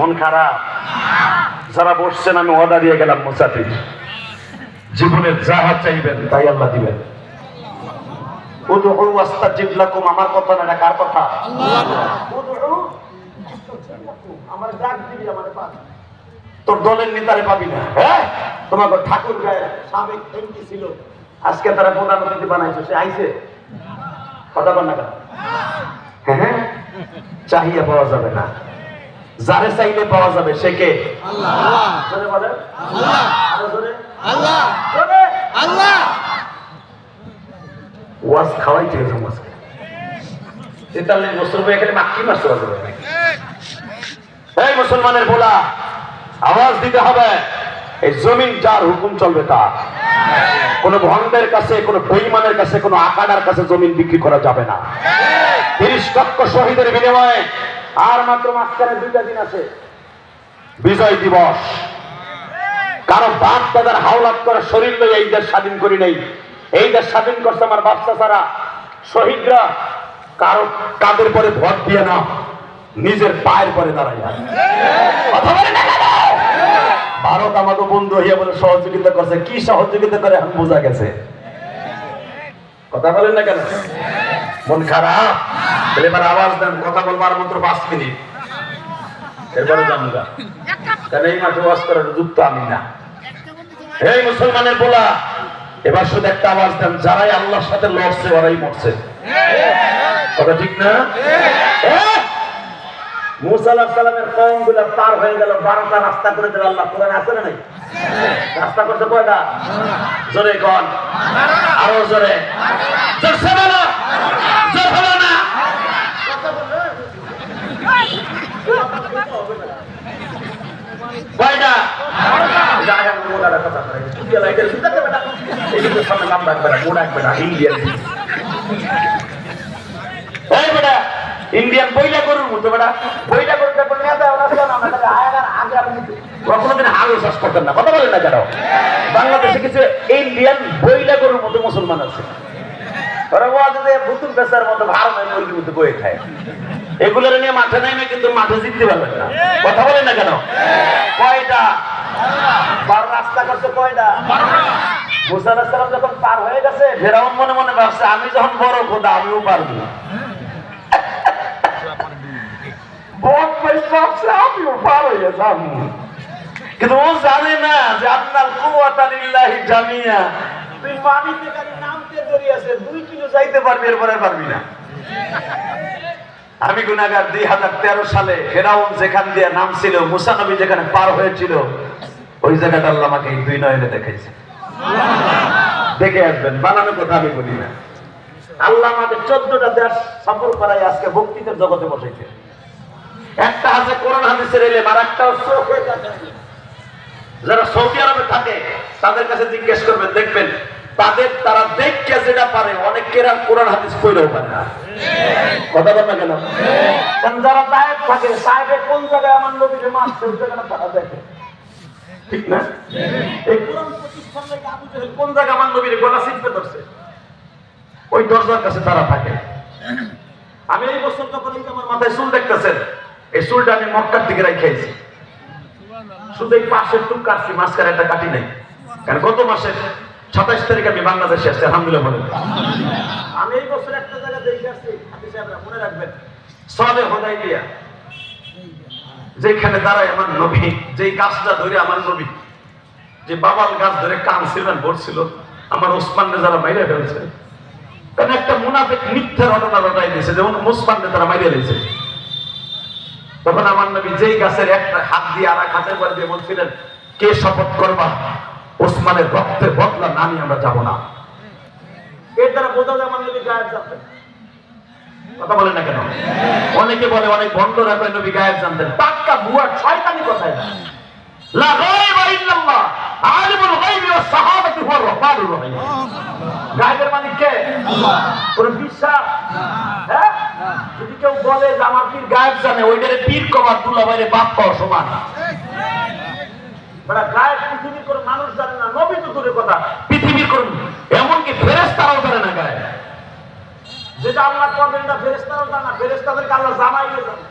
মন খারাপ? যারা বসছেন আমি ওয়াদা দিয়ে গেলাম মুসাফির, জীবনের যাহা চাইবেন তাই আল্লাহ দিবেন। উদউ আস্তাজিব লাকুম, আমার কথা না, কার কথা? উদউ আস্তাজিব লাকুম, আমার ডাক দিবি, আমারে পাবি। তোর দলের নেতারে পাবি না। হ্যাঁ, তোমাকে ঠাকুর গায়ে সাবেক এমপি ছিল, আজকে তারা প্রধান অতিথি বানাইছে, সে আইছে? কথা বল না কেন? হ্যাঁ, চাহিয়ে পাওয়া যাবে না, যারে চাইলে পাওয়া যাবে সে কে? আল্লাহ। জোরে বলেন আল্লাহ। আরো জোরে আল্লাহ। জোরে আল্লাহ। ওয়াজ খাওয়াইতে গেছে আজকে 43 বছর বয়সে এখানে মাক্কি মারতে পারবে না। এই মুসলমানের বলা আওয়াজ দিতে হবে, এই জমিন যার হুকুম চলবে তার। কোন ভণ্ডের কাছে, কোন বেঈমানের কাছে, কোন আকাড়ার কাছে জমিন বিক্রি করা যাবে না। 30 লক্ষ শহীদের বিনিময়ে আর মাত্র মাঝখানে 2টা দিন আছে, বিজয় দিবস। কারো বাপ দাদার হাওলাত করে শরীর লইয়া এই দেশ স্বাধীন করি নাই, এই দেশ স্বাধীন করছে আমার বাচ্চা ছাড়া শহীদরা। কারো কাদের পরে ভোট দিয়ে না, নিজের পায়ের পরে দাঁড়াইয়া। কথা বলে না কেন? ভারত আমাকে বন্ধু হইয়া বলে সহযোগিতা করছে, কি সহযোগিতা করে এখন বোঝা গেছে। কথা বলেন না কেন? মন খারাপ? এবার আওয়াজ দেন, কথা বলবার মাত্র 5 মিনিট, এরপরে জানুগা। কারণ এই মাঠে ওয়াজ করার যুক্ত আমি না। এই মুসলমানের বলা, এবার শুধু একটা আওয়াজ দেন, যারাই আল্লাহর সাথে লড়ছে ওরাই মরছে। কথা ঠিক না? মুসা আলাইহিস সালামের কওমগুলো পার হয়ে গেল, 12টা রাস্তা করে দিল আল্লাহ। কোরআনে আছে না নাই? রাস্তা করতে কয়টা? জোরে কোন, আরো জোরে, জোরছে বলো, জোর হলো না। কয়টা? জায়গা মোড়ার কথা করে তুই লাইটের সুতাতে বেটা, এই যে সামনে নাম রাখবে না, মোড় রাখবে না, ইন্ডিয়ান। এই বেটা ইন্ডিয়ান বইলা গরুর মতো, বেটা বইলা গরু যখন নেতা ওরা ছিল না, আমাদের আয়ার আগে আপনি কোনোদিন হালু চাষ করতেন না। কথা বলেন না কেন? বাংলাদেশে কিছু ইন্ডিয়ান বইলা গরুর মতো মুসলমান আছে, ওরা ওয়াজে বুতুল বেচার মতো ভারমের মুরগির মতো বয়ে খায়। এগুলোর নিয়ে মাঠে নাই না, কিন্তু মাঠে জিততে পারবেন না। কথা বলেন না কেন? কয়টা? 12 রাস্তা করতে কয়টা? মুসা আলাইহিস সালাম যখন পার হয়ে গেছে, ফেরাউন মনে মনে ভাবছে আমি যখন বড় খোদা আমিও পারবো। আমিও পার হয়ে যাব, কিন্তু ও জানে না যে আন্নাল কুওয়াতা লিল্লাহি জামিয়া। তুই পানিতে গাড়ি নামতে দেরি আছে, 2 কিলো যাইতে পারবি, এরপরে পারবি না। আমি গুনাহগার। 2013 সালে ফেরাউন যেখান দিয়ে নামছিল, মুসা নবী যেখানে পার হয়েছিল, ওই জায়গাটা আল্লাহ আমাকে এই 2 নয়নে দেখাইছে। দেখে আসবেন, বানানো কথা আমি বলি না। আল্লাহ আমাদের 14টা দেশ সফর করাই আজকে বক্তৃতার জগতে বসাইছে। একটা আছে কোরআন হাদিসের এলেম, আর একটা চোখে দেখা। যারা সৌদি আরবে থাকে তাদের কাছে জিজ্ঞেস করবেন, দেখবেন তারা দেখে যেটা পারে, অনেকের আর কোরআন হাদিস পড়েও পারে না। কথা বল না কেন? কারণ যারা দায়ের থাকে, সাহেবে কোন জায়গায় আমার নবীকে মারছে ওই জায়গাটা তারা দেখে, ঠিক না? এই কোরআন প্রতিষ্ঠান থেকে আবু জাহেল কোন জায়গায় আমার নবীর গলা চিপতে ধরছে, ওই দরজার কাছে তারা থাকে। আমি এই বছর যখন আমার মাথায় চুল দেখতেছেন, এই চুলটা আমি মক্কার দিকে রাখাইছি, শুধু এই পাশের টুক কাটছি, মাঝখানে একটা কাটি নাই। কারণ গত মাসের 27 তারিখ আমি বাংলাদেশে আসছি, আলহামদুলিল্লাহ বলেন। আমি এই বছর একটা জায়গা দেখে আসছি, মনে রাখবেন, সওয়াদে হুদাইবিয়া, যেখানে দাঁড়ায় আমার নবী, যেই গাছটা ধরে আমার নবী, যে বাবাল গাছ ধরে কানছিলেন বলছিল, আমার ওসমানকে যারা মাইরে ফেলছে। কারণ একটা মুনাফিক মিথ্যা ঘটনা রটাই দিয়েছে, যেমন ওসমানকে তারা মাইরে ফেলছে। তখন আমার নবী যেই গাছের একটা হাত দিয়ে আর এক হাতের পরে দিয়ে বলছিলেন, কে শপথ করবা ওসমানের রক্তের বদলা না নিয়ে আমরা যাবো না। এর দ্বারা বোঝা যায় আমার নবী গায়েব জানতেন। কথা বলেন না কেন? অনেকে বলে অনেক ভণ্ডরা কয় নবী গায়েব জানতেন। পাক্কা বুয়া শয়তানি কথাই না। লা গায়বা ইল্লাল্লাহ, আলিমুল গায়বি ওয়াস সাহাবাতু হুয়ার রহমানুর রহিম। গায়েবের মালিক কে? আল্লাহ। কোন বিশ্বাস? হ্যাঁ, যদি কেউ বলে যে আমার পীর গায়েব জানে, ওইটারে পীর কবার দুলাভাইরে বাপ পাওয়া সমান। বড় গায়েব পৃথিবীর কোন মানুষ জানে না, নবী তো দূরের কথা, পৃথিবীর কোন এমনকি ফেরেশতারাও জানে না গায়েব। যেটা আল্লাহ করবেন না ফেরেশতারাও জানে না, ফেরেশতাদেরকে আল্লাহ জানাইলে জানে।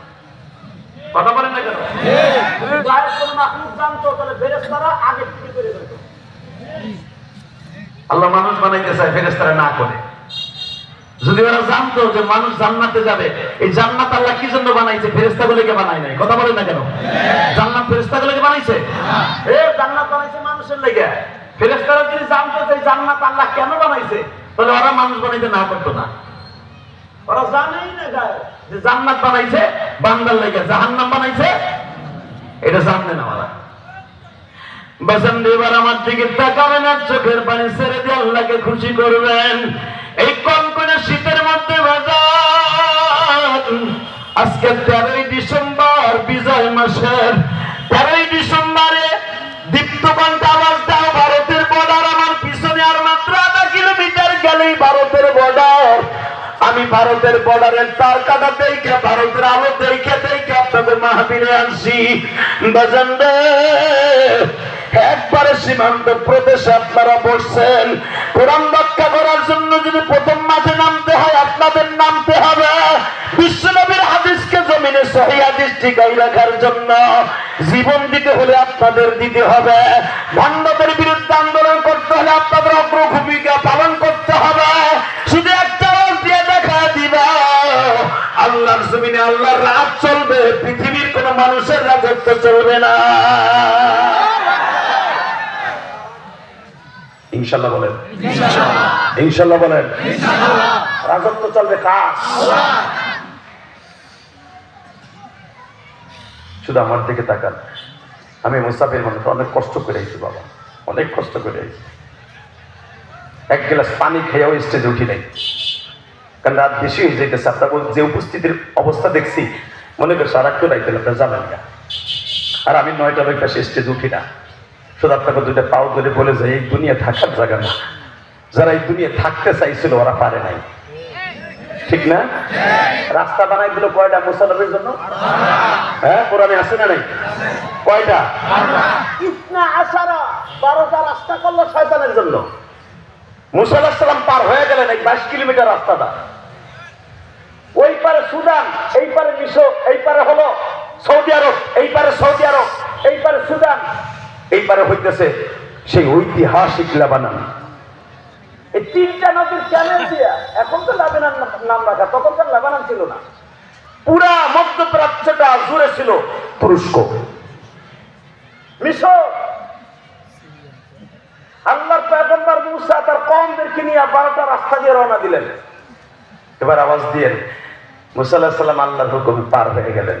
কথা বলেন না কেন? গায়ের কোনো মাখলুক জানতো তাহলে ফেরেশতারা আগে ফিরে করে দিত। আল্লাহ মানুষ বানাইতে চায়, ফেরেশতারা না করে। যদি ওরা জানতো যে মানুষ জান্নাতে যাবে, এই জান্নাত আল্লাহ কি জন্য বানাইছে? ফেরেশতাগুলোকে বানায় নাই। কথা বলেন না কেন? জান্নাত ফেরেশতাগুলোকে বানাইছে? জান্নাত বানাইছে মানুষের লেগে। ফেরেশতারা যদি জানতো যে জান্নাত আল্লাহ কেন বানাইছে, তাহলে ওরা মানুষ বানাইতে না করতো না। ওরা জানেই না গায়ে যে জান্নাত বানাইছে বান্দার লেগে, জাহান্নাম বানাইছে এটা জানতে না ওরা। বাজান এবার আমার দিকে তাকাবেন আর চোখের পানি ছেড়ে দিয়ে আল্লাহকে খুশি করবেন। এই কনকনে শীতের মধ্যে বাজান আজকে 13ই ডিসেম্বর, বিজয় মাসের 13ই ডিসেম্বরে দীপ্তকণ্ঠ আওয়াজ দাও ভারতের বর্ডার। আমার পিছনে আর মাত্র আধা কিলোমিটার গেলেই ভারতের বর্ডার। আমি ভারতের বর্ডারের তার কাটা দেখে, ভারতের আলো দেখে দেখে আপনাদের মাহফিলে আনছি। বাজান রে, একবারে সীমান্ত প্রদেশে আপনারা বসছেন। কোরআন রক্ষা করার জন্য যদি প্রথম মাঠে নামতে হয়, আপনাদের নামতে হবে। বিশ্বনবীর হাদিসকে জমিনে সহিহ হাদিস টিকাই রাখার জন্য জীবন দিতে হলে আপনাদের দিতে হবে। ভণ্ডদের বিরুদ্ধে আন্দোলন করতে হলে আপনাদের অগ্র ভূমিকা পালন করতে হবে। শুধু একটা দিয়ে দেখা দিবা আল্লাহর জমিনে আল্লাহর রাজ চলবে, পৃথিবীর কোন মানুষের রাজত্ব চলবে না। ইনশাআল্লাহ বলেন, ইনশাআল্লাহ বলেন। রাজত্ব চলবে কার? শুধু আমার দিকে তাকান। আমি মুসাফির মানুষ, অনেক কষ্ট করে আইছি বাবা, অনেক কষ্ট করে আইছি। এক গ্লাস পানি খেয়েও স্টেজে উঠি নাই, কারণ রাত বেশি হয়ে যেতেছে। আপনার যে উপস্থিতির অবস্থা দেখছি, মনে করছে আর একটু রাইতে আপনার যাবেন না। আর আমি 9টার ওই পাশে স্টেজ উঠি না। শুধু আপনাকে দুইটা পাও ধরে বলে যায় এই দুনিয়া থাকার জায়গা না। যারা এই দুনিয়া থাকতে চাইছিল ওরা পারে নাই, ঠিক না? রাস্তা বানাই দিল কয়টা? মুসাফিরের জন্য। হ্যাঁ, কোরআনে আছে না নাই? কয়টা? 12টা রাস্তা করলো শয়তানের জন্য। মুসা আলাইহিস সালাম পার হয়ে গেলেন এই 22 কিলোমিটার রাস্তাটা। ওই পারে সুদান, এই পারে মিশর, এই পারে হলো সৌদি আরব, এই পারে সৌদি আরব, এই পারে সুদান, এই পারে হইতেছে সেই ঐতিহাসিক লেবানন। এই 3টা নদীর চ্যানেল দিয়া। এখন তো লেবানন নাম রাখা, তখনকার লেবানন ছিল না। পুরা মধ্যপ্রাচ্যটা জুড়ে ছিল তুরস্ক, মিশর। আল্লাহর পয়গম্বর মুসা তার কওমদেরকে নিয়ে 12টা রাস্তা দিয়ে রওনা দিলেন। এবার আওয়াজ দিয়েন, মুসা আলাইহিস সালাম আল্লাহর হুকুমে পার হয়ে গেলেন।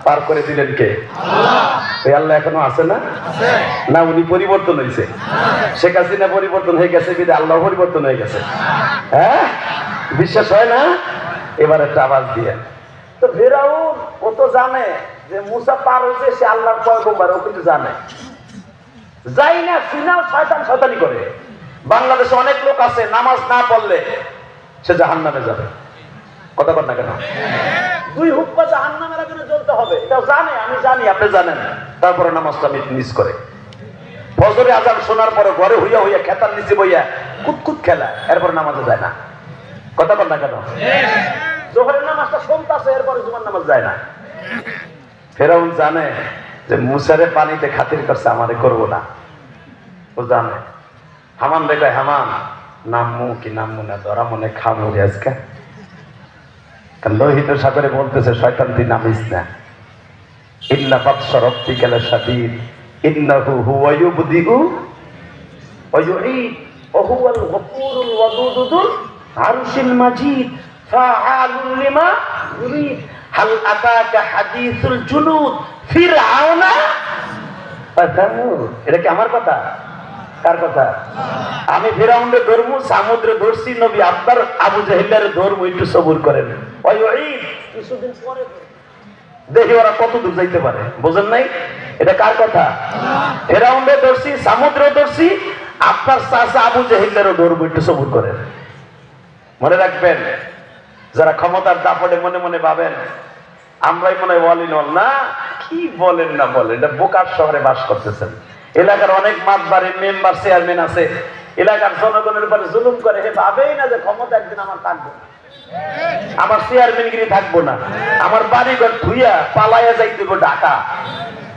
পার করে দিলেন কে? আল্লাহ। এই আল্লাহ এখনো আছে না? আছে না? উনি পরিবর্তন হয়েছে? শেখ হাসিনা পরিবর্তন হয়ে গেছে, বিদে আল্লাহ পরিবর্তন হয়ে গেছে। হ্যাঁ, বিশ্বাস হয় না? এবার একটা আওয়াজ দিয়েন। তো ফিরাউন ও তো জানে যে মুসা পার হয়েছে, সে আল্লাহর পয়গম্বর, ও কিন্তু জানে। যাই না সিনাও শয়তান শয়তানি করে। বাংলাদেশে অনেক লোক আছে নামাজ না পড়লে সে জাহান্নামে যাবে। কথা বল না কেন? 2 হুক্কা জাহান্নামের আগুনে জ্বলতে হবে, এটা জানে। আমি জানি, আপনি জানেন, তারপরে নামাজটা মিস করে। ফজরে আজান শোনার পরে ঘরে হইয়া হইয়া খেতার নিচে বইয়া কুতকুত খেলা, এরপরে নামাজে যায় না। কথা বল না কেন? জোহরের নামাজটা শুনতাছে, এরপরে জুমার নামাজ যায় না। ফেরাউন জানে যে মুসারে পানিতে খাতির করছে, আমারে করবো না। ও জানে। হামান দেখায়, হামান নামমু কি নামমু না, ধরা মনে খামু রে আজকে। লোহিত সাগরে বলতেছে, শয়তান তুই নামিস না। ইন্না বাতশা রাব্বিকা লাশাদীদ ইন্নাহু হুয়া ইউবদিউ ওয়া ইউঈদ ওয়া হুয়াল গফুরুল ওয়াদুদুল আরশিল মাজিদ ফাআলুন লিমা ইউরিদ হাল আতাকা হাদিসুল জুনুদ ফিরআউনা ফাতামুদ। এটা কি আমার কথা? কার কথা? আমি ফিরআউনরে ধরমু, সমুদ্রে ধরছি, নবী আপনার আবু জাহেলের ধরমু, একটু সবুর করেন। ওই কিছুদিন পরে দেখি ওরা কত দূর যাইতে পারে। বুঝেন নাই? এটা কার কথা? ফিরআউনরে ধরছি, সমুদ্রে ধরছি, আপনার চাচা আবু জাহেলের ধরমু, একটু সবুর করেন। মনে রাখবেন, যারা ক্ষমতার দাপটে মনে মনে ভাবেন আমরাই মনে হয় ওয়ালিন না, কি বলেন না বলেন, এটা বোকার শহরে বাস করতেছেন। এলাকার অনেক মাতবাড়ির মেম্বার চেয়ারম্যান আছে, এলাকার জনগণের উপরে জুলুম করে, হে ভাবেই না যে ক্ষমতা একদিন আমার থাকবে। আমার চেয়ারম্যানগিরি থাকবো না, আমার বাড়িঘর ধুইয়া পালাইয়া যাইতে হবে ঢাকা।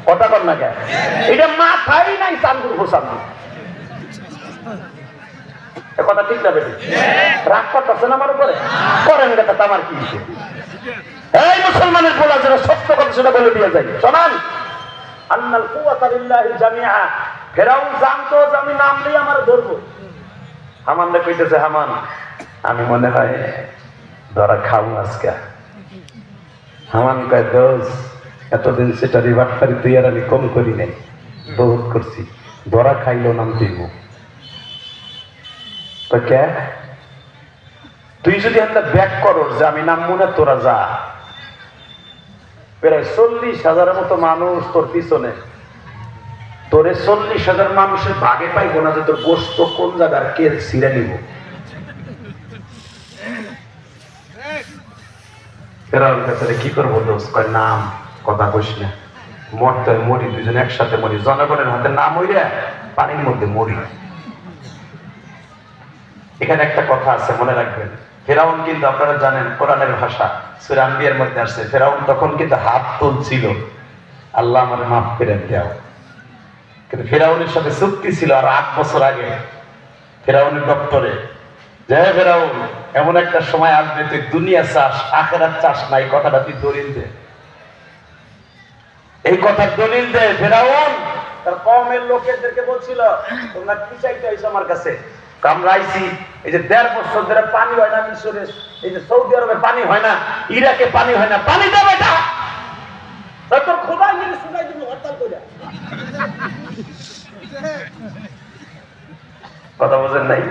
কথা কর না কেন? এটা মাথায় নাই চান্দুর হোসান্দুর। কথা ঠিক না বেশি রাগ করতেছেন আমার উপরে? করেন দেখা আমার কি হয়েছে? এই মুসলমানের বলা যেন সত্য কথা সেটা বলে দিয়ে যাই। শোনান, আন্নাল কুওয়াতা লিল্লাহি জামিআ। ফেরাউন জানতো যে আমি নাম দিয়ে আমার ধরবো। হামানরে কইতেছে, হামান আমি মনে হয় ধরা খাবো আজকে। হামান কয়, দোষ এতদিন সেটা রিভার্টারি তুই আর আমি কম করি নাই, বহুত করছি, ধরা খাইলো নাম দিব। কে তুই যদি একটা ব্যাক করো যে আমি নাম মনে, তোরা যা। প্রায় 40,000 মতো মানুষ তোর পিছনে, তোরে 40,000 মানুষের ভাগে পাইবো না যে তোর গোস্ত কোন জায়গার কে ছিঁড়ে নিব। ফেরাউন কাছে কি করবো দোস্ত? কয় নাম, কথা কইস না, মরতে মরি, দুজন একসাথে মরি, জনগণের হাতে নাম হইলে পানির মধ্যে মরি। এখানে একটা কথা আছে, মনে রাখবেন। ফেরাউন কিন্তু আপনারা জানেন কোরআনের ভাষা সূরা আম্বিয়ার মধ্যে আসছে, ফেরাউন তখন কিন্তু হাত তুলছিল, আল্লাহ আমার মাফ করে দাও। কিন্তু ফেরাউনের সাথে চুক্তি ছিল আর 8 বছর আগে ফেরাউনের দপ্তরে, যে ফেরাউন এমন একটা সময় আসবে তুই দুনিয়া চাস আখিরাত চাস না, এই কথাটা তুই দলিল দে, এই কথার দলিল দে। ফেরাউন তার কওমের লোকেদেরকে বলছিল, তোমরা কি চাইতে আইছো আমার কাছে? আমরা আইছি, এই যে 1.5 বছর ধরে পানি হয় না মিশরে, এই যে সৌদি আরবে পানি হয় না, ইরাকে পানি হয় না, পানি দাও বেটা, তোর খোদা নিয়ে শুনাই দিব হরতাল করে। কথা বোঝেন নাই?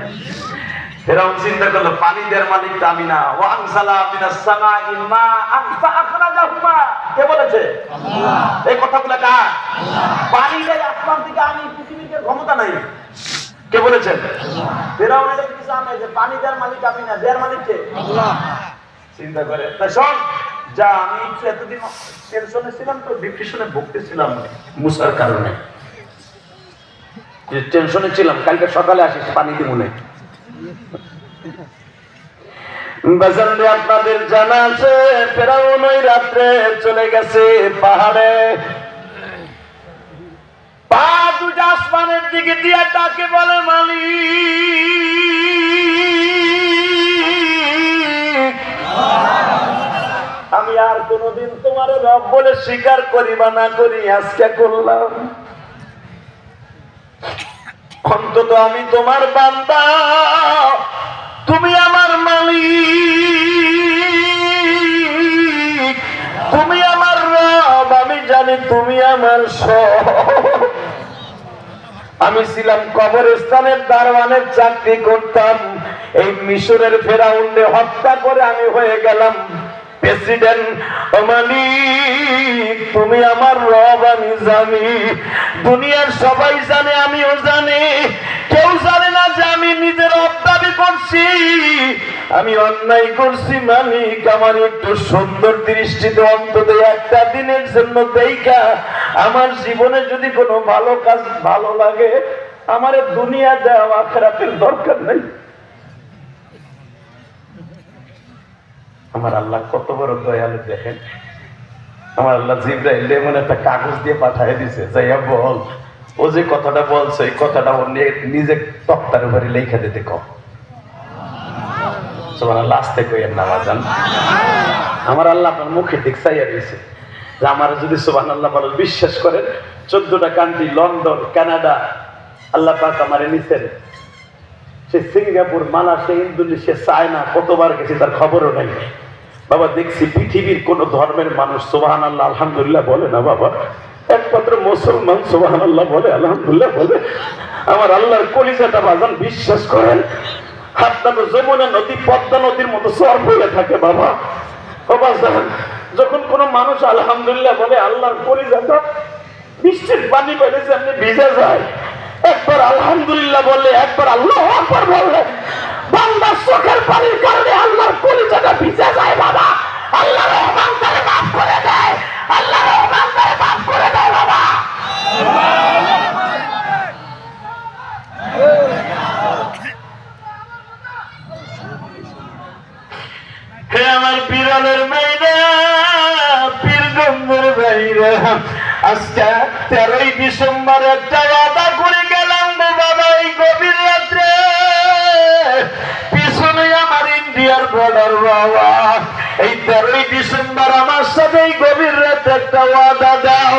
ফেরাউন চিন্তা করলো পানি দেওয়ার মালিক তো আমি না। ওয়া আনসালা মিনাস সামাই মাআন ফাআখরাজাহুমা। কে বলেছে? আল্লাহ। এই কথাগুলো কার? আল্লাহ। পানি দেয় আসমান থেকে, আমি পৃথিবীর ক্ষমতা নাই। কে বলেছেন? আল্লাহ। ফেরাউন এটা কি জানে যে পানি দেওয়ার মালিক আমি না, দেওয়ার মালিক কে? আল্লাহ। চিন্তা করে তা শোন, যা আমি এতদিন টেনশনে ছিলাম, তো ডিপ্রেশনে ভুগতেছিলাম মুসার কারণে, টেনশনে ছিলাম, কালকে সকালে আসিস পানি দিব না। বাজারে আপনাদের জানা আছে ফেরাউন ওই রাত্রে চলে গেছে পাহাড়ে, পা দুটো আসমানের দিকে দিয়ে ডাকে বলে, মালিক আমি আর কোনদিন তোমার রব বলে স্বীকার করিবা না করি, আজকে করলাম। অন্তত আমি তোমার বান্দা, তুমি আমার মালিক, তুমি আমার রব, আমি জানি তুমি আমার সব। আমি ছিলাম কবরস্থানের দারওয়ানের চাকরি করতাম, এই মিশরের ফেরাউনকে হত্যা করে আমি হয়ে গেলাম প্রেসিডেন্ট। ও মালিক তুমি আমার রব, আমি জানি, দুনিয়ার সবাই জানে, আমিও জানি, কেউ জানে না যে আমি নিজের রব দাবি করছি, আমি অন্যায় করছি। মালিক আমার একটু সুন্দর দৃষ্টিতে অন্তত একটা দিনের জন্য দেখা, আমার জীবনে যদি কোনো ভালো কাজ ভালো লাগে, আমার দুনিয়া দেওয়া আখিরাতের দরকার নেই। আমার আল্লাহ কত বড় দয়ালু দেখেন। আমার আল্লাহ জিবরাইল এমন একটা কাগজ দিয়ে পাঠিয়ে দিছে, যাইয়া বল ও যে কথাটা বলছে এই কথাটা ও নিজে তক্তার উপরে লেখা দিতে কম। সুবহানাল্লাহ, আস্তে কইেন না বাজান। আমার আল্লাহ আপনার মুখের দিক চাইয়া দিয়েছে যে আমার যদি সুবহানাল্লাহ বলেন, বিশ্বাস করেন 14টা কান্ট্রি, লন্ডন, কানাডা, আল্লাহ পাক আমারে নিছেন। সে সিঙ্গাপুর, মালয়েশিয়া, ইন্দোনেশিয়া, চায়না কতবার গেছে তার খবরও নাই। বাবা দেখছি পৃথিবীর কোন ধর্মের মানুষ সুবহানাল্লাহ আলহামদুলিল্লাহ বলে না বাবা, একমাত্র মুসলমান সুবহানাল্লাহ বলে, আলহামদুলিল্লাহ বলে। আমার আল্লাহর কলিজাটা বাজান বিশ্বাস করেন, আপনার যমুনা নদী পদ্মা নদীর মতো সর হয়ে থাকে বাবা। বাবা যখন কোন মানুষ আলহামদুলিল্লাহ বলে, আল্লাহর কলিজাটা বৃষ্টির পানি পেলে যেমনি ভিজে যায়, একবার আলহামদুলিল্লাহ বললে, একবার আল্লাহু আকবার বললে, বান্দার চোখের পানির কারণে আল্লাহর কলিজাটা ভিজে যায় বাবা। আল্লাহ রহমান তারে মাফ করে দেয়, আল্লাহ রহমান তারে মাফ করে দেয় বাবা। বন্ধুর বাইরে আজকে 13ই ডিসেম্বর একটা ওয়াদা করে গেলাম গো বাবা, এই গভীর রাত্রে পিছনে আমার ইন্ডিয়ার বর্ডার বাবা, এই 13ই ডিসেম্বর আমার সাথে এই গভীর রাতে একটা ওয়াদা দাও।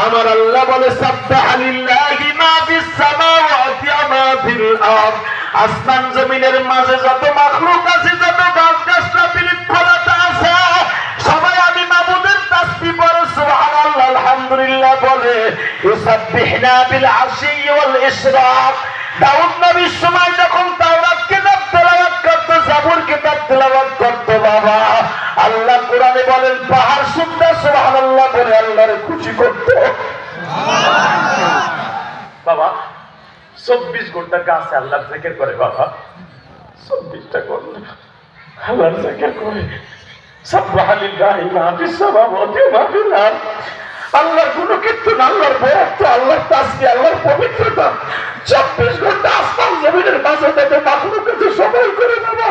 আমার আল্লাহ বলে সাব্বাহা লিল্লাহি মা ফিস সামাওয়াতি ওয়া মা ফিল আরদ, আসমান জমিনের মাঝে যত মাখলুক আছে, যত গাছ গাছরা পিলিত ফলাতা আছে, সবাই আমি মাবুদের তাসবিহ পড়ে সুবহানাল্লাহ আলহামদুলিল্লাহ বলে। ইউসাব্বিহনা বিল আশি ওয়াল ইশরাক। দাউদ নবীর সময় যখন তাওরাত কিতাব তেলাওয়াত করতে, জাবুর কিতাব তেলাওয়াত করতে বাবা, আল্লাহ কোরআনে বলেন পাহাড় শুদ্ধ সুবহানাল্লাহ বলে আল্লাহরে খুশি করত বাবা। 24 ঘন্টা গাছে আল্লাহর জিকির করে বাবা, 24টা ঘন্টা আল্লাহর জিকির করে। সাব্বাহা লিল্লাহি মা ফিস সামাওয়াতি ওয়া মা ফিল আরদ। আল্লাহর গুণ কীর্তন, আল্লাহর বরত্ব, আল্লাহর তাসবিহ, আল্লাহর পবিত্রতা 24 ঘন্টা আসমান জমিনের মাঝে থেকে মাখলুক কাছে সবাই করে বাবা।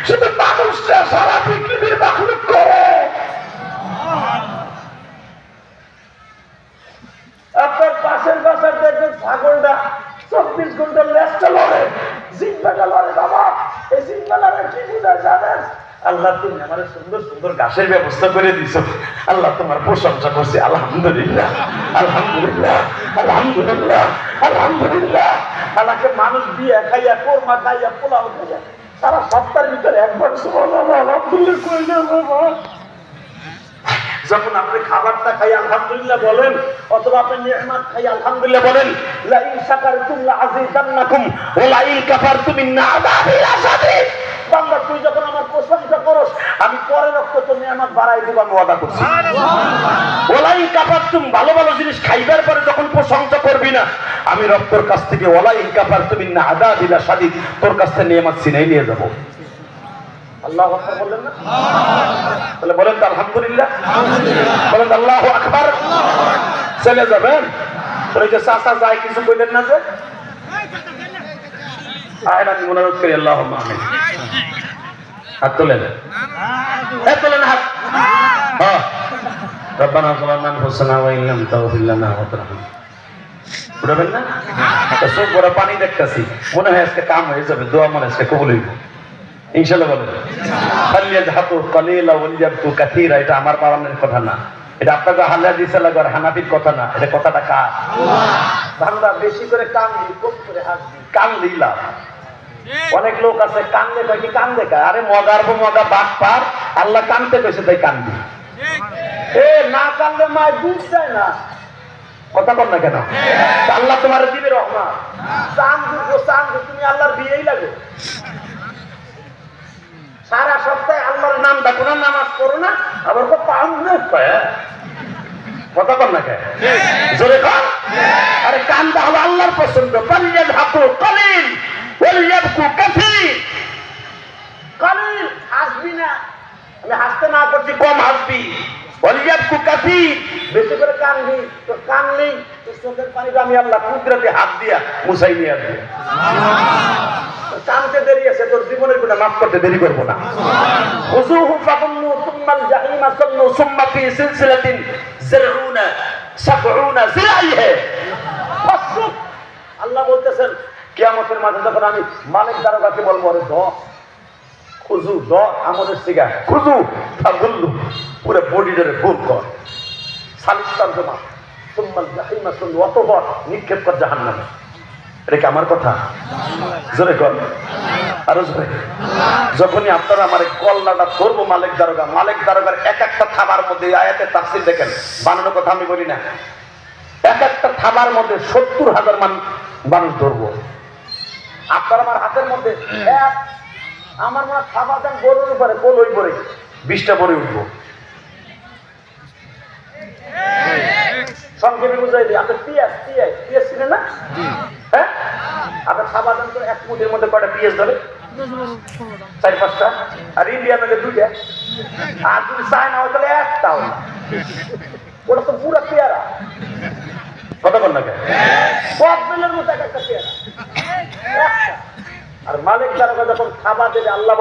শুধু মানুষরা সারা পৃথিবীর মাখলুক করে। আপনার পাশের বাসার দেখবেন ছাগলটা 24 ঘন্টা লেজটা লড়ে, জিহ্বাটা লড়ে বাবা। এই জিহ্বা লড়ে কি বুঝায় জানেন? আল্লাহ তুমি আমার সুন্দর সুন্দর ঘাসের ব্যবস্থা করে দিছো, আল্লাহ তোমার প্রশংসা করছি। আলহামদুলিল্লাহ আলহামদুলিল্লাহ আলহামদুলিল্লাহ আলহামদুলিল্লাহ। আল্লাহকে মানুষ দিয়ে খাইয়া, কোরমা খাইয়া, পোলাও খাইয়া সারা সপ্তাহের ভিতরে একবার সুবহানাল্লাহ আলহামদুলিল্লাহ কই না বাবা। যখন আপনি খাবারটা খাই আলহামদুলিল্লাহ বলেন, অথবা আপনি নিয়ামত খাই আলহামদুলিল্লাহ বলেন। লা ইন শাকারতুম লা আযীদান্নাকুম ওয়া লা ইন কাফারতুম ইন্না আযাবি লাশাদীদ। বান্দা তুই যখন আমার প্রশংসা করস, আমি পরে রক্ত তো নিয়ামত বাড়াই দিব, আমি ওয়াদা করছি। ওয়া লা ইন কাফারতুম, ভালো ভালো জিনিস খাইবার পরে যখন প্রশংসা করবি না, আমি রক্তর কাছ থেকে ওয়া লা ইন কাফারতুম ইন্না আযাবি লাশাদীদ, তোর কাছ থেকে নিয়ামত ছিনাই নিয়ে যাব। আল্লাহু আকবার বলেন না? তাহলে বলেন তো আলহামদুলিল্লাহ, বলেন আল্লাহু আকবার। চলে যাবেন ওই যে চাচা যায় কিছু কইলেন না যে আয় না, অনুরোধ করি আল্লাহুম্মা আমিন। হাত তোলেন, হাত তোলেন, হাত। হ্যাঁ, রব্বানা যালামনা আনফুসানা ওয়া ইন লাম তাগফির লানা ওয়া তারহামনা। উঠাবেন না? চোখ ভরা পানি দেখতেছি, মনে হয় আজকে কাম হয়ে যাবে, দোয়া মনে আজকে কবুল হইব ইনশাআল্লাহ। বলেন ফালিয়াযহাতু কালিলা ওয়া লিয়াবকু কাসীরা। এটা আমার বানানোর কথা না, এটা আপনাদের হানাফি লাগর হানাফির কথা না, এটা কথাটা কার? বান্দা বেশি করে কান দি, কম করে হাসবি, কান দিলা। অনেক লোক আছে কান্দে কয় কি কান্দে কয়, আরে মগার মগা বাপ পার, আল্লাহ কানতে কইছে তাই কান্দি। এ না কান্দে মায় দুধ যায় না, কথা বল না কেন? আল্লাহ তোমার দিবে রহমত। চান দুধ চান, তুমি আল্লাহর বিয়েই লাগে। সারা সপ্তাহে আল্লাহর নাম ডাকো না, নামাজ পড়ো না, আবার কথা বল না কে? জোরে কর। আরে কান্দা হলো আল্লাহর পছন্দ। ফালিয়াযহাকু কালিল ওয়া লিয়াবকু কাসীর। কালিল হাসবি না, আমি হাসতে না করছি, কম হাসবি। ওয়া লিয়াবকু কাসীর, বেশি করে কানবি। তো কানলেই তোর চোখের পানিটা আমি আল্লাহ কুদরতে হাত দিয়া মুছাই নিয়ে আসবি। কানতে দেরি আছে, তোর জীবনের গুনাহ মাফ করতে দেরি করবো না। খুযুহু ফাগুল্লু সুম্মাল জাহিমা সাল্লু সুম্মা ফি সিলসিলাতিন যারউনা 70 জিরাইহে ফাসুক। আল্লাহ বলতেছেন কিয়ামতের মাঠে যখন আমি মালিক দারোগাকে বলবো, আরে দ খুযু, দ আমলের সিগা, খুযু ফাগুল্লু, পুরো বডিটারে গোল কর, সালিস্তান জমা, সুম্মাল জাহিমা সাল্লু, অতঃপর নিক্ষেপ কর জাহান্নামে। এটা কি আমার কথা? জোরে কর, আরো জোরে। যখনই আপনারা আমার কল্লাটা ধরবো মালিক দারোগা, মালিক দারোগার এক একটা থাবার মধ্যে আয়াতের তাফসীর দেখেন, বানানো কথা আমি বলি না, এক একটা থাবার মধ্যে 70,000 মানুষ ধরবো। আপনার আমার হাতের মধ্যে এক, আমার মনে থাবা দেন গরুর উপরে, গোল ওই পরে 20টা পরে উঠবো। সংক্ষেপে বুঝাই দিই, আপনার পিয়াজ পিয়াজ ছিলেন না? হ্যাঁ, আপনার থাবা দেন তো এক মুঠের মধ্যে কয়টা পিয়াজ ধরে? 4-5টা। আর ইন্ডিয়া মেলে 2টা। আর যদি চায় না হয় তাহলে একটাও না, ওটা তো পুরা পেয়ারা। কথা বল না কেন? সব বেলের মতো একটা পেয়ারা। আর মালিক দারোগা যখন খাবার দেবে, আল্লাহ